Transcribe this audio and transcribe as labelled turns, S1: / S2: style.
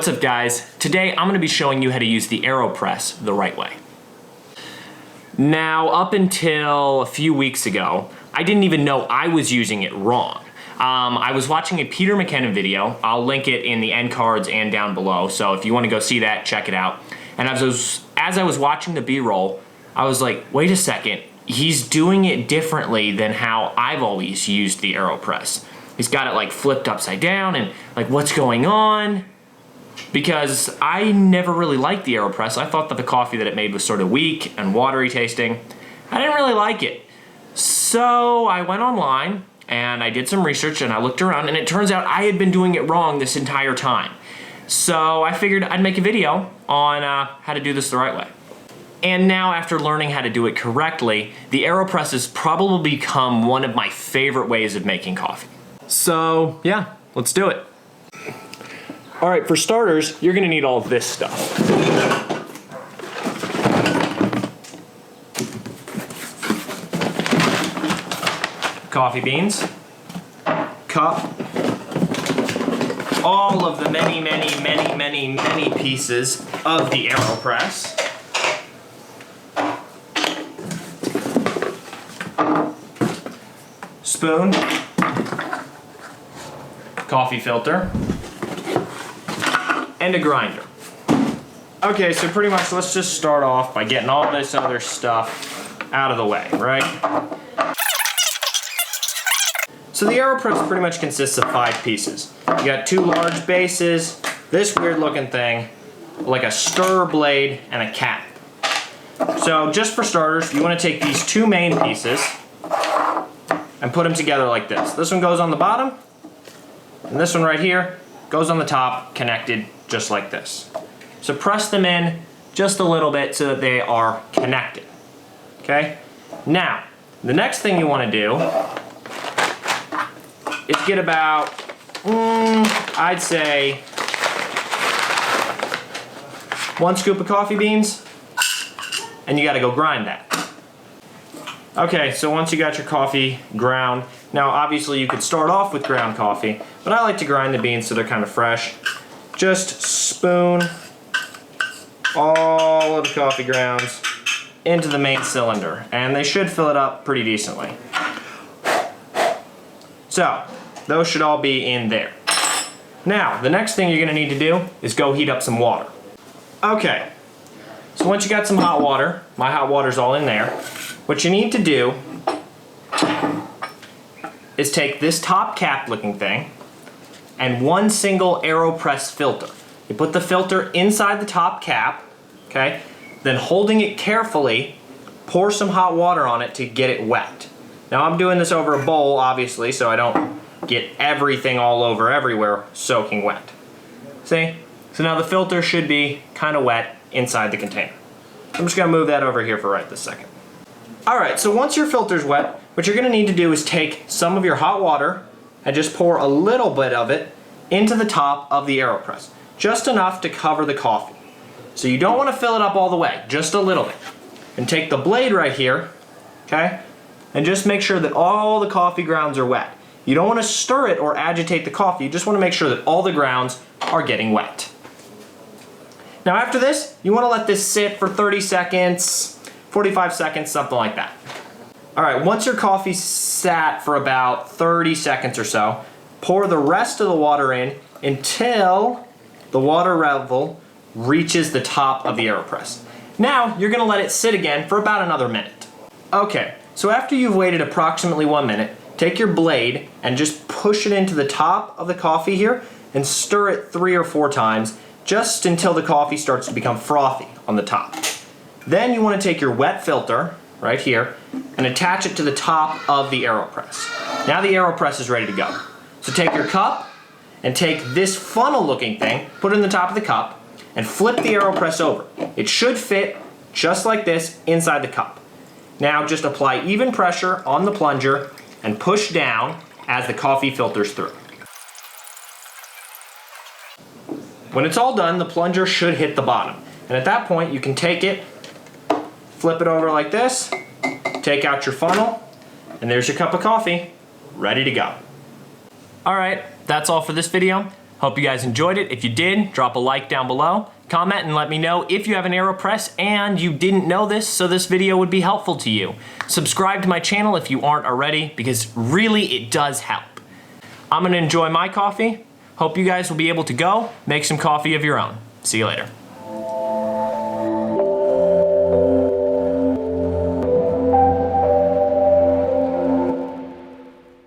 S1: What's up guys? Today I'm going to be showing you how to use the AeroPress the right way. Now up until a few weeks ago, I didn't even know I was using it wrong. I was watching a Peter McKinnon video. I'll link it in the end cards and down below, so if you want to go see that, check it out. And as I was watching the B-roll, I was like, wait a second, he's doing it differently than how I've always used the AeroPress. He's got it like flipped upside down and like what's going on? Because I never really liked the AeroPress. I thought that the coffee that it made was sort of weak and watery tasting. I didn't really like it. So I went online and I did some research and I looked around and it turns out I had been doing it wrong this entire time. So I figured I'd make a video on how to do this the right way. And now after learning how to do it correctly, the AeroPress has probably become one of my favorite ways of making coffee. So yeah, let's do it. All right, for starters, you're gonna need all of this stuff. Coffee beans, cup, all of the many pieces of the AeroPress. Spoon, coffee filter, and a grinder. Okay, so pretty much let's just start off by getting all this other stuff out of the way, right? So the AeroPress pretty much consists of 5 pieces. You got 2 large bases, this weird looking thing, like a stir blade, and a cap. So just for starters, you want to take these 2 main pieces and put them together like this. This one goes on the bottom, and this one right here goes on the top, connected just like this. So press them in just a little bit so that they are connected. Okay? Now, the next thing you want to do is get about, I'd say, 1 scoop of coffee beans, and you got to go grind that. Okay, so once you got your coffee ground, now obviously you could start off with ground coffee, but I like to grind the beans so they're kind of fresh. Just spoon all of the coffee grounds into the main cylinder, and they should fill it up pretty decently. So, those should all be in there. Now, the next thing you're going to need to do is go heat up some water. Okay, so once you got some hot water, my hot water's all in there, what you need to do is take this top cap looking thing and 1 single AeroPress filter. You put the filter inside the top cap, okay? Then holding it carefully, pour some hot water on it to get it wet. Now I'm doing this over a bowl, obviously, so I don't get everything all over everywhere soaking wet. See? So now the filter should be kind of wet inside the container. I'm just gonna move that over here for right this second. All right, so once your filter's wet, what you're gonna need to do is take some of your hot water and just pour a little bit of it into the top of the AeroPress. Just enough to cover the coffee. So you don't wanna fill it up all the way, just a little bit. And take the blade right here, okay? And just make sure that all the coffee grounds are wet. You don't wanna stir it or agitate the coffee, you just wanna make sure that all the grounds are getting wet. Now after this, you wanna let this sit for 30 seconds, 45 seconds, something like that. All right, once your coffee's sat for about 30 seconds or so, pour the rest of the water in until the water level reaches the top of the AeroPress. Now, you're gonna let it sit again for about another minute. Okay, so after you've waited approximately 1 minute, take your blade and just push it into the top of the coffee here and stir it 3 or 4 times just until the coffee starts to become frothy on the top. Then you want to take your wet filter right here and attach it to the top of the AeroPress. Now the AeroPress is ready to go. So take your cup and take this funnel looking thing, put it in the top of the cup, and flip the AeroPress over. It should fit just like this inside the cup. Now just apply even pressure on the plunger and push down as the coffee filters through. When it's all done, the plunger should hit the bottom. And at that point, you can take it, flip it over like this, take out your funnel, and there's your cup of coffee, ready to go. All right, that's all for this video. Hope you guys enjoyed it. If you did, drop a like down below. Comment and let me know if you have an AeroPress and you didn't know this, so this video would be helpful to you. Subscribe to my channel if you aren't already, because really it does help. I'm gonna enjoy my coffee. Hope you guys will be able to go make some coffee of your own. See you later.